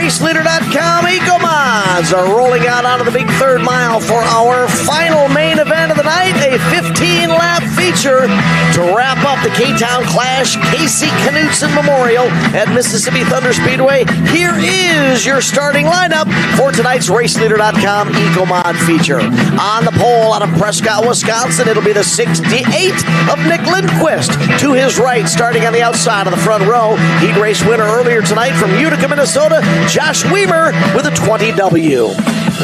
RaceLeader.com Ecomods are rolling out onto the big third mile for our final main event of the night, a 15-lap feature to wrap up the K-Town Clash Casey Knutson Memorial at Mississippi Thunder Speedway. Here is your starting lineup for tonight's RaceLeader.com Ecomod feature. On the pole out of Prescott, Wisconsin, it'll be the 68 of Nick Lindquist. To his right, starting on the outside of the front row, heat race winner earlier tonight from Utica, Minnesota, Josh Weimer with a 20W.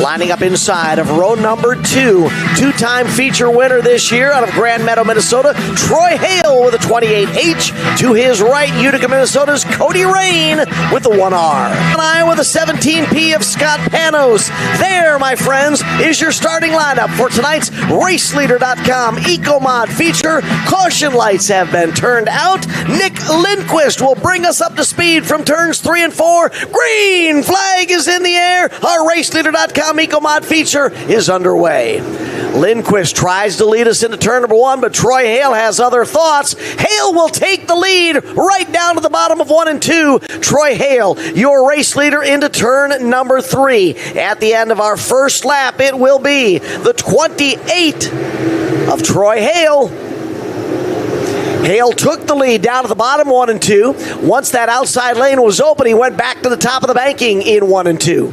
Lining up inside of row number 2, two-time feature winner this year out of Grand Meadow, Minnesota, Troy Hale with a 28H. To his right, Utica, Minnesota's Cody Rain with the 1R. And I with a 17P of Scott Panos. There, my friends, is your starting lineup for tonight's RaceLeader.com Ecomod feature. Caution lights have been turned out. Nick Lindquist will bring us up to speed from turns 3 and 4. Green flag is in the air. Our RaceLeader.com Ecomod feature is underway. Lindquist tries to lead us into turn number 1, but Troy Hale has other thoughts. Hale will take the lead right down to the bottom of 1 and 2. Troy Hale, your race leader, into turn number 3. At the end of our first lap, it will be the 28 of Troy Hale. Hale took the lead down to the bottom 1 and 2. Once that outside lane was open, he went back to the top of the banking in 1 and 2.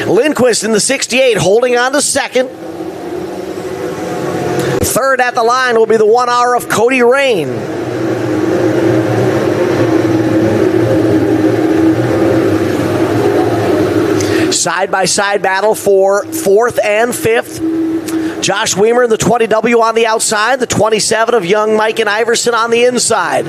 Lindquist in the 68 holding on to second. Third at the line will be the 1R of Cody Rain. Side-by-side battle for 4th and 5th. Josh Weimer in the 20W on the outside, the 27 of young Mike and Iverson on the inside.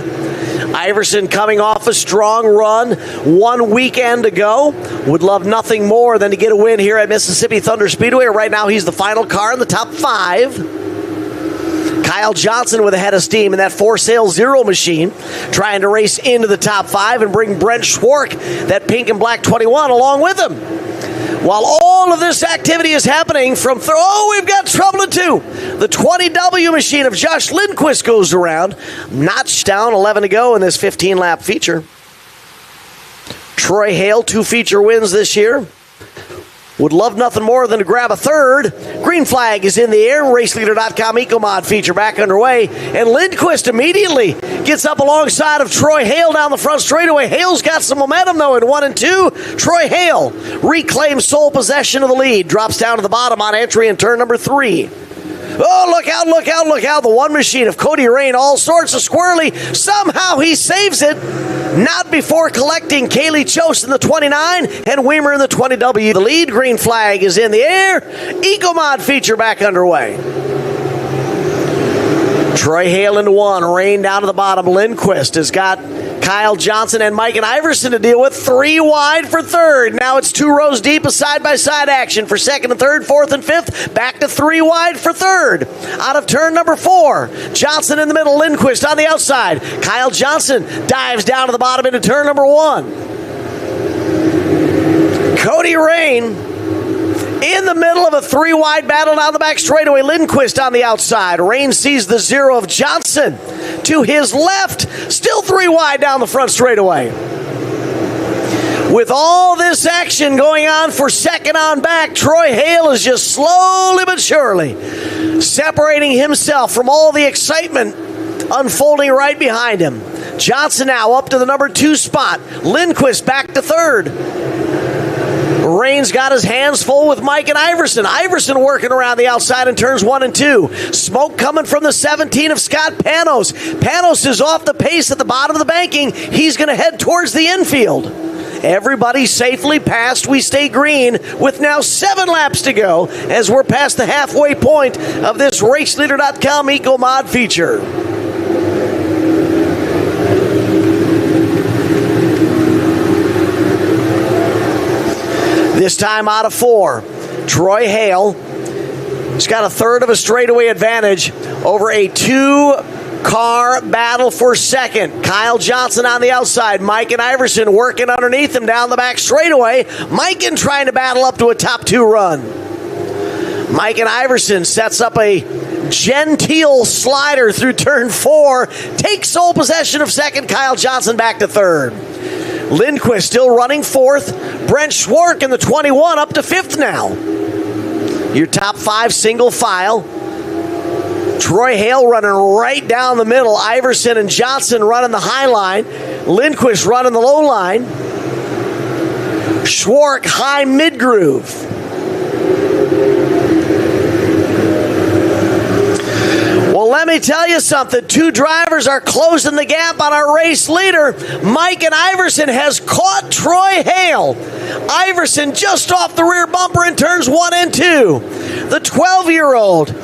Iverson coming off a strong run, 1 weekend ago. Would love nothing more than to get a win here at Mississippi Thunder Speedway. Right now, he's the final car in the top 5. Kyle Johnson with a head of steam in that For Sale Zero machine, trying to race into the top 5 and bring Brent Schwark, that pink and black 21, along with him. While all of this activity is happening we've got trouble at 2. The 20W machine of Josh Lindquist goes around. Notched down, 11 to go in this 15-lap feature. Troy Hale, 2 feature wins this year. Would love nothing more than to grab a third. Green flag is in the air. RaceLeader.com Ecomod feature back underway. And Lindquist immediately gets up alongside of Troy Hale down the front straightaway. Hale's got some momentum, though, in 1 and 2. Troy Hale reclaims sole possession of the lead. Drops down to the bottom on entry in turn number 3. Oh, look out, look out, look out. The 1 machine of Cody Rain, all sorts of squirrely. Somehow he saves it. Not before collecting Kaylee Chose in the 29 and Weimer in the 20W. The lead. Green flag is in the air. Ecomod feature back underway. Troy Hale into 1. Rain down to the bottom. Lindquist has got Kyle Johnson and Mike and Iverson to deal with. 3 wide for third. Now it's 2 rows deep of side-by-side action for 2nd and 3rd, 4th and 5th. Back to 3 wide for third. Out of turn number 4. Johnson in the middle. Lindquist on the outside. Kyle Johnson dives down to the bottom into turn number 1. Cody Rain in the middle of a 3 wide battle down the back straightaway. Lindquist on the outside. Rain sees the 0 of Johnson to his left. Still 3 wide down the front straightaway. With all this action going on for second on back, Troy Hale is just slowly but surely separating himself from all the excitement unfolding right behind him. Johnson now up to the number 2 spot. Lindquist back to 3rd. Rain's got his hands full with Mike and Iverson. Iverson working around the outside in turns 1 and 2. Smoke coming from the 17 of Scott Panos. Panos is off the pace at the bottom of the banking. He's going to head towards the infield. Everybody safely passed. We stay green with now 7 laps to go as we're past the halfway point of this RaceLeader.com Ecomod feature. This time out of 4, Troy Hale has got a third of a straightaway advantage over a 2-car battle for second. Kyle Johnson on the outside. Mike and Iverson working underneath him down the back straightaway. Miken trying to battle up to a top 2 run. Mike and Iverson sets up a genteel slider through turn 4. Takes sole possession of second. Kyle Johnson back to third. Lindquist still running fourth. Brent Schwark in the 21 up to fifth now. Your top 5 single file. Troy Hale running right down the middle. Iverson and Johnson running the high line. Lindquist running the low line. Schwark high mid-groove. Well, let me tell you something. 2 drivers are closing the gap on our race leader. Mike and Iverson has caught Troy Hale. Iverson just off the rear bumper in turns 1 and 2. The 12-year-old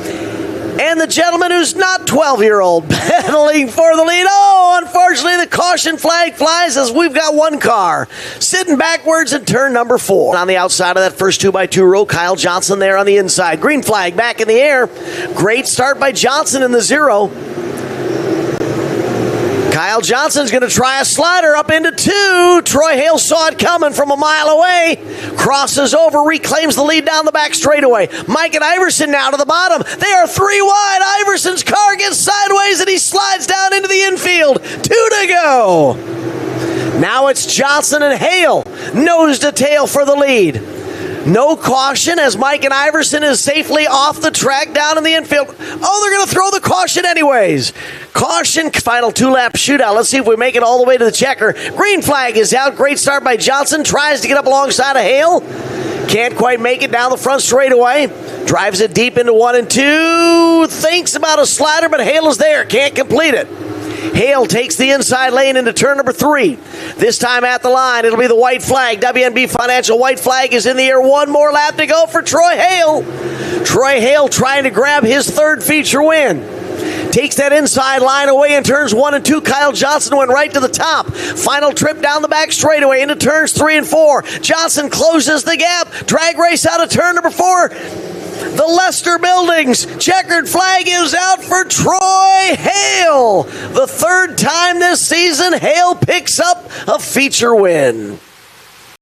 and the gentleman who's not 12-year-old battling for the lead. Oh, unfortunately, the caution flag flies as we've got one car sitting backwards in turn number 4. On the outside of that first 2x2 row, Kyle Johnson there on the inside. Green flag back in the air. Great start by Johnson in the 0. Kyle Johnson's going to try a slider up into 2. Troy Hale saw it coming from a mile away. Crosses over, reclaims the lead down the back straightaway. Mike and Iverson now to the bottom. They are 3 wide. Iverson's car gets sideways and he slides down into the infield. 2 to go. Now it's Johnson and Hale nose to tail for the lead. No caution as Mike and Iverson is safely off the track down in the infield. Oh, they're going to throw the caution anyways. Caution, final 2-lap shootout. Let's see if we make it all the way to the checker. Green flag is out. Great start by Johnson. Tries to get up alongside of Hale. Can't quite make it down the front straightaway. Drives it deep into 1 and 2. Thinks about a slider, but Hale is there. Can't complete it. Hale takes the inside lane into turn number 3. This time at the line, it'll be the white flag. WNB Financial white flag is in the air. 1 more lap to go for Troy Hale. Troy Hale trying to grab his 3rd feature win. Takes that inside line away in turns 1 and 2. Kyle Johnson went right to the top. Final trip down the back straightaway into turns 3 and 4. Johnson closes the gap. Drag race out of turn number 4. The Lester Buildings checkered flag is out for Troy Hale. The 3rd time this season, Hale picks up a feature win.